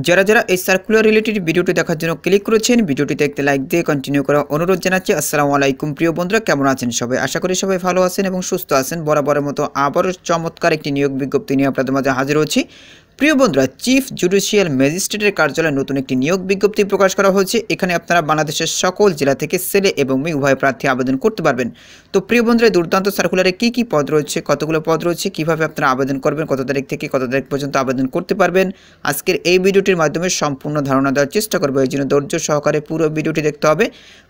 যারা এই circular related ভিডিওটি দেখার জন্য ক্লিক করেছেন, ভিডিওটিতে একটি লাইক দিয়ে কন্টিনিউ করার অনুরোধ জানাচ্ছি। আসসালামু আলাইকুম প্রিয় বন্ধুরা, কেমন আছেন সবাই? আশা করি সবাই ভালো আছেন এবং সুস্থ আছেন। বরাবরের মতো আবারও চমৎকার একটি নিয়োগ বিজ্ঞপ্তি নিয়ে আপনাদের মাঝে হাজির হচ্ছি। প্রিয় বন্ধুরা, চিফ জুডিশিয়াল ম্যাজিস্ট্রেটের কার্যালয়ে নতুন একটি নিয়োগ বিজ্ঞপ্তি প্রকাশ করা হয়েছে। এখানে আপনারা বাংলাদেশের সকল জেলা থেকে ছেলে এবং মেয়ে উভয় প্রার্থী আবেদন করতে পারবেন। তো প্রিয় বন্ধুরা, দুর্দান্ত সার্কুলারে কি পদ রয়েছে, কতগুলো পদ রয়েছে, কিভাবে আপনারা আবেদন করবেন, কত তারিখ থেকে কত তারিখ পর্যন্ত আবেদন করতে পারবেন, আজকের এই ভিডিওটির মাধ্যমে সম্পূর্ণ ধারণা দেওয়ার চেষ্টা করবো। এই জন্য ধৈর্য সহকারে পুরো ভিডিওটি দেখতে হবে।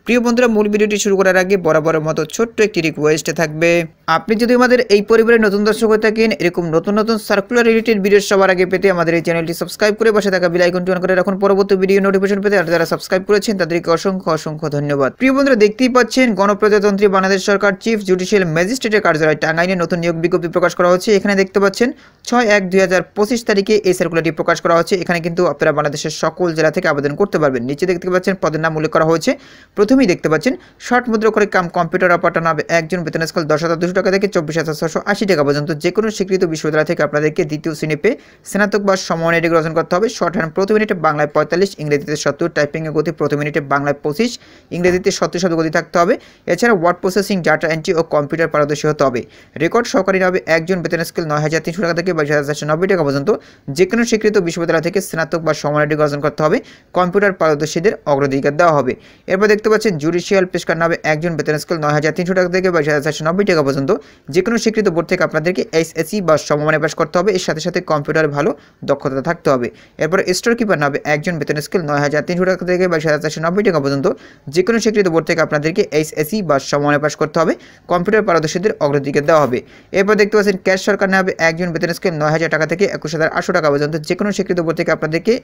প্রিয় বন্ধুরা, মূল ভিডিওটি শুরু করার আগে বরাবরের মতো ছোট্ট একটি রিকোয়েস্ট থাকবে। আপনি যদি আমাদের এই পরিবারের নতুন দর্শক হয়ে থাকেন, এরকম নতুন সার্কুলার রিলেটেড ভিডিও সবার আগে পেতে আমাদের এই চ্যানেলটি সাবস্ক্রাইব করে পাশে থাকা বেল আইকনটি অন করে রাখুন পরবর্তী ভিডিও নোটিফিকেশন পেতে। আর যারা সাবস্ক্রাইব করেছেন তাদেরকে অসংখ্য ধন্যবাদ। প্রিয় বন্ধুরা, দেখতেই পাচ্ছেন গণপ্রজাতন্ত্রী বাংলাদেশ সরকার চিফ জুডিশিয়াল ম্যাজিস্ট্রেটের কার্যালয় টাঙ্গাইলে নতুন নিয়োগ বিজ্ঞপ্তি প্রকাশ করা হচ্ছে। এখানে দেখতে পাচ্ছেন 6/1/2025 তারিখে এই সার্কুলারটি প্রকাশ করা হচ্ছে। এখানে কিন্তু আপনারা বাংলাদেশের সকল জেলা থেকে আবেদন করতে পারবেন। নিচে দেখতে পাচ্ছেন পদের নাম উল্লেখ করা হয়েছে। প্রথমেই দেখতে পাচ্ছেন শর্ট মুদ্রা করে কম্পিউটার অপারেটর নামে একজন, বেতন স্কেল 10,200 টাকা থেকে 24,680 টাকা পর্যন্ত যে কোনো স্বীকৃত বিশ্ববিদ্যালয় থেকে আপনাদেরকে দ্বিতীয় শ্রেণী পেয়ে স্নাতক বা সমমানের ডিগ্রি অর্জন করতে হবে। শর্ট হ্যান্ড প্রতি মিনিটে বাংলায় 45, ইংরেজিতে 70, টাইপিংয়ের গতি প্রতি মিনিটে বাংলায় 25, ইংরেজিতে 70 শব্দ গতি থাকতে হবে। এছাড়া ওয়ার্ড প্রসেসিং, ডাটা এন্ট্রি ও কম্পিউটার পারদর্শী হতে হবে। রেকর্ড সহকারী হবে একজন, বেতন স্কেল 9,300 টাকা থেকে 22,490 টাকা পর্যন্ত যে কোনো স্বীকৃত বিশ্ববিদ্যালয় থেকে স্নাতক বা সমমানের ডিগ্রি অর্জন করতে হবে। কম্পিউটার পারদর্শীদের অগ্রাধিকার দেওয়া হবে। এরপর দেখতে পাচ্ছেন জুডিশিয়াল পেশকার নামে একজন, বেতন স্কেল 9,300 টাকা থেকে 22,490 টাকা পর্যন্ত যে কোনো স্বীকৃত বোর্ড থেকে আপনাদেরকে এইচএসসি বা সমমানে পাস করতে হবে। এর সাথে কম্পিউটার ভালো দক্ষতা থাকতে হবে। এরপরে স্টোর কিপার নামে একজন, বেতন স্কেল 9,300 টাকা থেকে 22,490 টাকা পর্যন্ত যে কোনো স্বীকৃত বোর্ড থেকে আপনাদেরকে এইচএসসি বা সমমানে পাস করতে হবে। কম্পিউটার পারদর্শীদের অগ্রাধিকার দেওয়া হবে। এরপর দেখতে পাচ্ছেন ক্যাশ সরকার নামে একজন, বেতন স্কেল 9,000 টাকা থেকে 21,800 টাকা পর্যন্ত যে কোনো স্বীকৃত বোর্ড থেকে আপনাদেরকে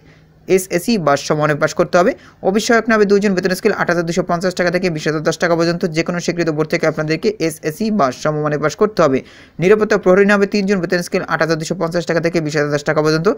এসএসসি বা সমমানে পাস করতে হবে। অভিষয়ক নামে দুজন, বেতন স্কেল 8,250 টাকা থেকে 20,010 টাকা পর্যন্ত যে কোনো স্বীকৃত বোর্ড থেকে আপনাদেরকে এসএসসি বা সমমানে পাস করতে হবে। নিরাপত্তা প্রহরী নামে 3 জন, বেতন স্কেল 8,250 টাকা থেকে 20,010 টাকা পর্যন্ত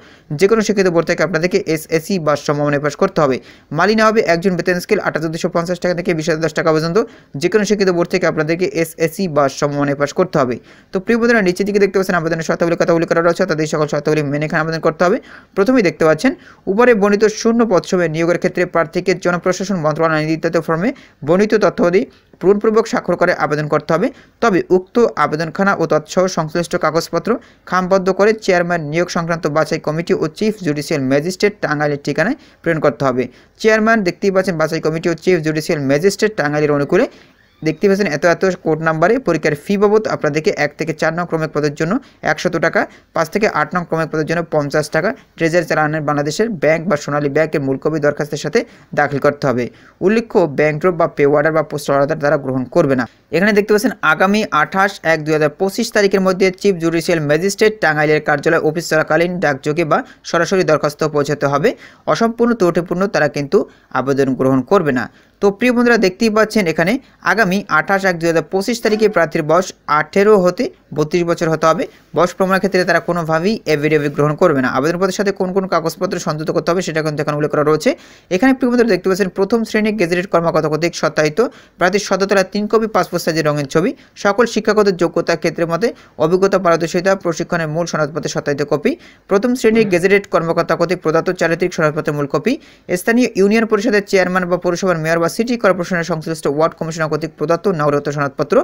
যে কোনো স্বীকৃত বোর্ড থেকে আপনাদেরকে এসএসসি বা সমমানে পাস করতে হবে। মালিনা হবে একজন, বেতন স্কেল 8,250 টাকা থেকে 20,010 টাকা পর্যন্ত যে কোনো স্বীকৃত বোর্ড থেকে আপনাদেরকে এসএসসি বা সমমানে পাস করতে হবে। তো প্রিয় বন্ধুরা, নিচের দিকে দেখতে পাচ্ছেন আবেদনের শর্তাবলী কথাগুলি করা রয়েছে, তাদের সকল শর্তাবলী মেনে এখানে আবেদন করতে হবে। প্রথমেই দেখতে পাচ্ছেন উপরে বর্ণিত শূন্য পদসমূহে নিয়োগের ক্ষেত্রে প্রার্থীকে জনপ্রশাসন মন্ত্রণালয় নির্ধারিত ফর্মে বর্ণিত তথ্যাবলী পূরণপূর্বক স্বাক্ষর করে আবেদন করতে হবে। তবে উক্ত আবেদনখানা ও তৎসহ সংশ্লিষ্ট কাগজপত্র খামবদ্ধ করে চেয়ারম্যান নিয়োগ সংক্রান্ত বাছাই কমিটি ও চিফ জুডিশিয়াল ম্যাজিস্ট্রেট টাঙ্গাইলের ঠিকানায় প্রেরণ করতে হবে। চেয়ারম্যান দেখতেই পাচ্ছেন বাছাই কমিটি ও চিফ জুডিশিয়াল ম্যাজিস্ট্রেট টাঙ্গাইলের অনুকূলে দেখতে পাচ্ছেন এত কোড নাম্বারে পরীক্ষার ফি বাবদ আপনাদেরকে 1 থেকে 4 নং ক্রমিক পদের জন্য 100 টাকা, 5 থেকে 8 নং ক্রমিক পদের জন্য 50 টাকা ট্রেজারি চালানের বাংলাদেশের ব্যাংক বা সোনালী ব্যাংকের মূল কপি দরখাস্তের সাথে দাখিল করতে হবে। উল্লেখ্য ব্যাংক ড্রপ বা পে অর্ডার বা পোস্টাল অর্ডার দ্বারা গ্রহণ করবে না। এখানে দেখতে পাচ্ছেন আগামী 28/1/2025 তারিখের মধ্যে চিফ জুডিশিয়াল ম্যাজিস্ট্রেট টাঙ্গাইলের কার্যালয় অফিস চলাকালীন ডাকযোগে বা সরাসরি দরখাস্ত পৌঁছাতে হবে। অসম্পূর্ণ ত্রুটিপূর্ণ তারা কিন্তু আবেদন গ্রহণ করবে না। তো প্রিয় বন্ধুরা, দেখতেই পাচ্ছেন এখানে আগামী 28/1/2025 তারিখে প্রার্থীর বয়স 18 হতে 32 বছর হতে হবে। বয়স প্রমাণের ক্ষেত্রে তারা কোনোভাবেই এফিডেভিট গ্রহণ করবে না। আবেদনপত্রের সাথে কোন কাগজপত্র সংযুক্ত করতে হবে সেটা কিন্তু এখানে উল্লেখ করা রয়েছে। এখানে প্রিয় বন্ধুরা দেখতে পাচ্ছেন প্রথম শ্রেণী গেজেটেড কর্মকর্তা কর্তৃক সত্যায়িত প্রার্থীর সততারা 3 কপি পাসপোর্ট সাইজের রঙিন ছবি, সকল শিক্ষাগত যোগ্যতা ক্ষেত্রের মধ্যে অভিজ্ঞতা, পারদর্শিতা, প্রশিক্ষণের মূল সনদপত্রের সত্যায়িত কপি, প্রথম শ্রেণীর গেজেটেড কর্মকর্তা কর্তৃক প্রদত্ত চারিত্রিক সনদপত্রের মূল কপি, স্থানীয় ইউনিয়ন পরিষদের চেয়ারম্যান বা পৌরসভার মেয়র বা সিটি কর্পোরেশনের সংশ্লিষ্ট ওয়ার্ড কমিশনার কর্তৃক প্রদত্ত নাগরিকত্ব সনদপত্র,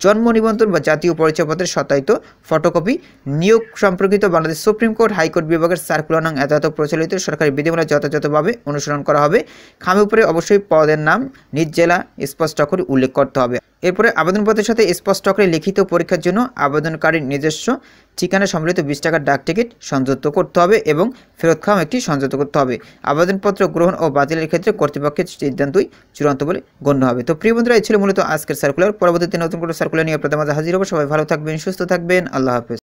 জন্ম নিবন্ধন বা জাতীয় পরিচয়পত্রের সত্যায়িত ফটোকপি, নিয়োগ সম্পর্কিত বাংলাদেশ সুপ্রিম কোর্ট হাইকোর্ট বিভাগের সার্কুলার নং এত প্রচলিত সরকারি বিধিমালা যথাযথভাবে অনুসরণ করা হবে। খামে উপরে অবশ্যই পদের নাম নিজ জেলা স্পষ্ট করে উল্লেখ করতে হবে। এরপরে আবেদনপত্রের সাথে স্পষ্ট করে লিখিত পরীক্ষার জন্য আবেদনকারীর নিজস্ব ঠিকানা সম্বলিত 20 টাকার ডাক টিকিট সংযুক্ত করতে হবে এবং ফেরত খাম একটি সংযুক্ত করতে হবে। আবেদনপত্র গ্রহণ ও বাতিলের ক্ষেত্রে কর্তৃপক্ষের সিদ্ধান্তই চূড়ান্ত বলে গণ্য হবে। তো প্রিয় বন্ধুরা, এই ছিল মূলত আজকের সার্কুলার। পরবর্তীতে নতুন কোনো সার্কুলার নিয়ে আপনাদের মাঝে হাজির হবো। সবাই ভালো থাকবেন, সুস্থ থাকবেন। আল্লাহ হাফেজ।